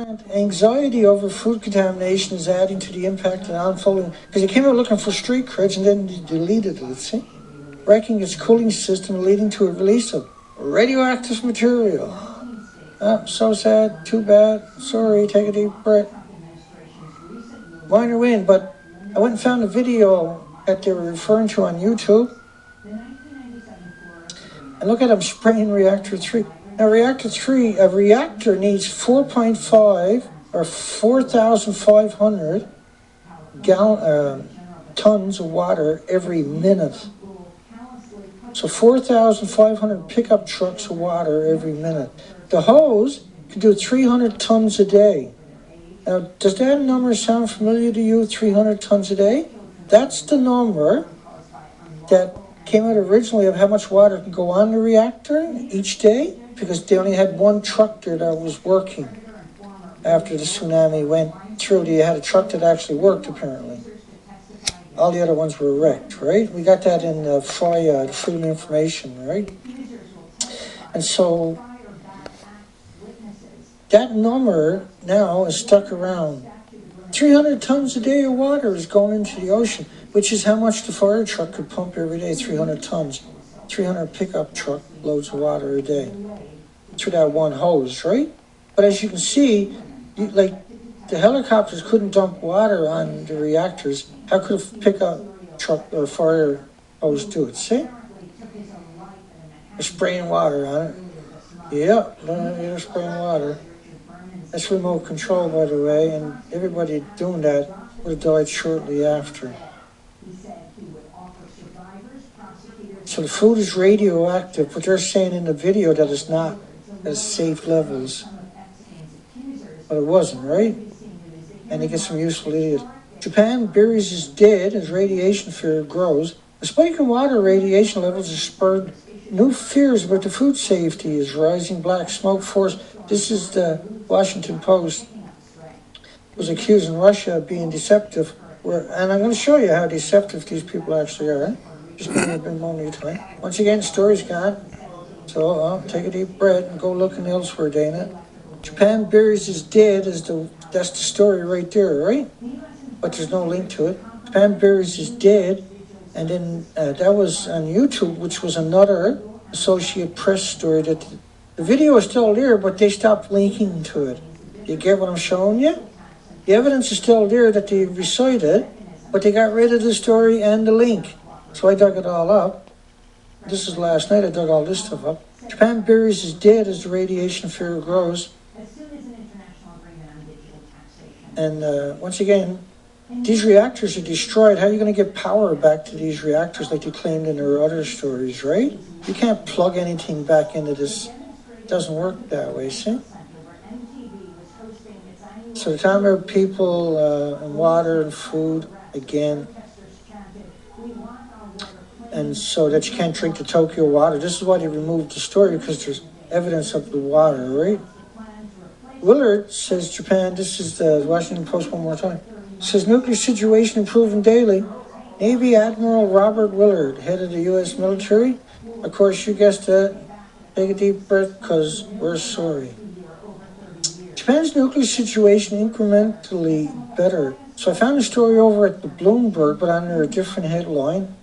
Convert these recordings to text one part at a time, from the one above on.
Anxiety over food contamination is adding to the impact of unfolding, because he came out looking for street creds and then he deleted it, see? Wrecking its cooling system, leading to a release of radioactive material. Oh, so sad, too bad, sorry, take a deep breath. Minor win, but I went and found a video that they were referring to on YouTube. And look at them spraying reactor 3. Now reactor 3, a reactor needs 4.5 or 4,500 tons of water every minute. So 4,500 pickup trucks of water every minute. The hose can do 300 tons a day. Now, does that number sound familiar to you, 300 tons a day? That's the number that came out originally of how much water can go on the reactor each day, because they only had one truck there that was working after the tsunami went through. They had a truck that actually worked, apparently. All the other ones were wrecked, right? We got that in FOIA, the Freedom of Information, right? And so that number now is stuck around. 300 tons a day of water is going into the ocean, which is how much the fire truck could pump every day, 300 tons. 300 pickup truck loads of water a day through that one hose, right? But as you can see, like the helicopters couldn't dump water on the reactors. How could a pickup truck or fire hose do it? See? They're spraying water on it. Yeah, they're spraying water. That's remote control, by the way, and everybody doing that would have died shortly after. So the food is radioactive, but they're saying in the video that it's not at safe levels. But it wasn't, right? And he gets some useful idiots. Japan buries his dead as radiation fear grows. The spike in water radiation levels has spurred new fears about the food safety as rising black smoke force. This is the Washington Post was accusing Russia of being deceptive. And I'm going to show you how deceptive these people actually are. Just give me a bit more time. Once again, story's gone. So take a deep breath and go looking elsewhere, Dana. Japan buries his dead as that's the story right there, right? But there's no link to it. Japan buries his dead, and then that was on YouTube, which was another Associated Press story. That the video is still there, but they stopped linking to it. You get what I'm showing you? The evidence is still there that they recited, but they got rid of the story and the link. So I dug it all up. This is last night. I dug all this stuff up. Japan buries his dead as the radiation fear grows. And once again, these reactors are destroyed. How are you going to get power back to these reactors like you claimed in their other stories, right? You can't plug anything back into this. It doesn't work that way, see? So the time about people and water and food, again. And so that you can't drink the Tokyo water. This is why they removed the story, because there's evidence of the water, right? Willard says Japan, this is the Washington Post one more time, says nuclear situation improving daily. Navy Admiral Robert Willard, head of the U.S. military. Of course, you guessed that. Take a deep breath, because we're sorry. Japan's nuclear situation incrementally better. So I found a story over at the Bloomberg, but under a different headline.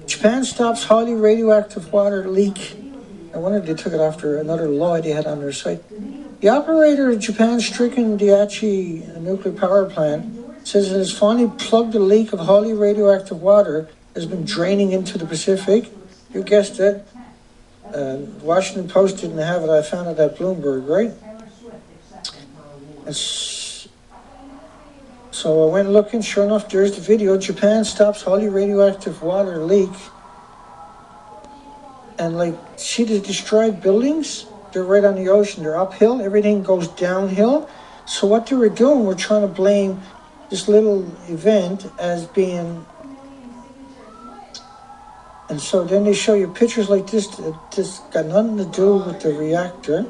Japan stops highly radioactive water leak. I wondered if they took it after another lie they had on their site. The operator of Japan's stricken Daiichi nuclear power plant says it has finally plugged a leak of highly radioactive water that has been draining into the Pacific. You guessed it. Washington Post didn't have it. I found it at Bloomberg, right? So I went looking. Sure enough, there's the video. Japan stops highly radioactive water leak. And like, see the destroyed buildings? They're right on the ocean. They're uphill. Everything goes downhill. So what they were doing, we're trying to blame this little event as being... And so then they show you pictures like this. This got nothing to do with the reactor.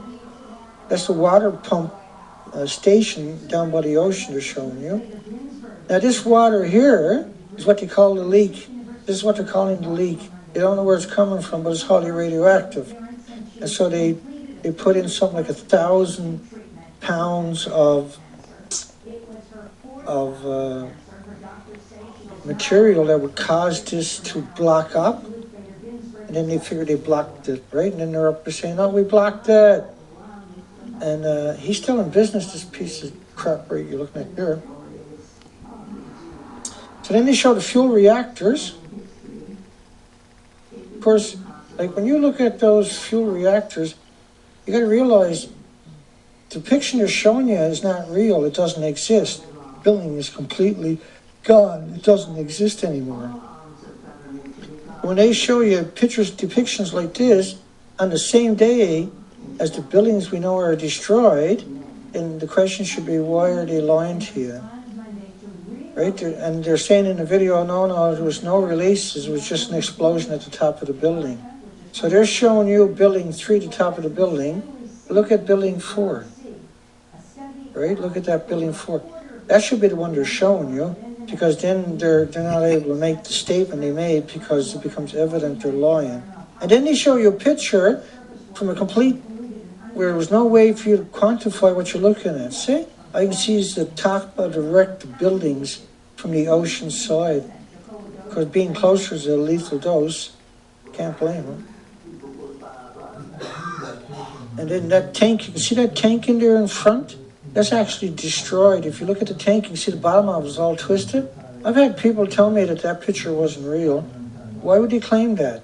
That's the water pump station down by the ocean they're showing you. Now this water here is what they call the leak. This is what they're calling the leak. They don't know where it's coming from, but it's highly radioactive. And so they put in something like 1,000 pounds of material that would cause this to block up. And then they figured they blocked it, right? And then they're up there saying, oh, we blocked it. And he's still in business, this piece of crap right you're looking at there. So then they show the fuel reactors. Of course, like when you look at those fuel reactors, you got to realize the depiction they're showing you is not real. It doesn't exist. The building is completely gone. It doesn't exist anymore. When they show you pictures, depictions like this on the same day as the buildings we know are destroyed, and the question should be, why are they lying to you? Right? And they're saying in the video, no, there was no releases. It was just an explosion at the top of the building. So they're showing you building 3 at the top of the building. Look at building 4. Right? Look at that building 4. That should be the one they're showing you, because then they're not able to make the statement they made, because it becomes evident they're lying. And then they show you a picture from a complete, where there was no way for you to quantify what you're looking at. See? I can see the top of the wrecked buildings from the ocean side. Because being closer is a lethal dose. Can't blame them. And then that tank, you can see that tank in there in front? That's actually destroyed. If you look at the tank, you can see the bottom of it is all twisted. I've had people tell me that that picture wasn't real. Why would they claim that?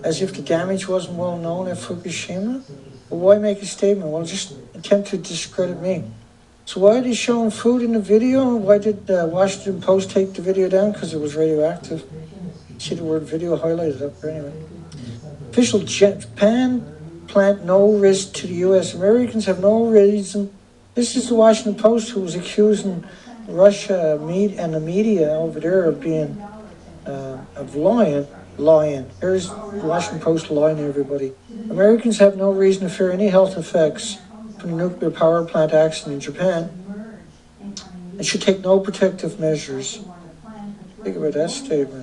As if the damage wasn't well known at Fukushima? Well, why make a statement? Well, just attempt to discredit me. So why are they showing food in the video? Why did Washington Post take the video down? Because it was radioactive. See the word video highlighted up there anyway. Official Japan plant no risk to the U.S. Americans have no reason. This is the Washington Post, who was accusing Russia and the media over there of being of lying. Here's the Washington Post lying to everybody. Americans have no reason to fear any health effects from the nuclear power plant accident in Japan and should take no protective measures. Think about that statement.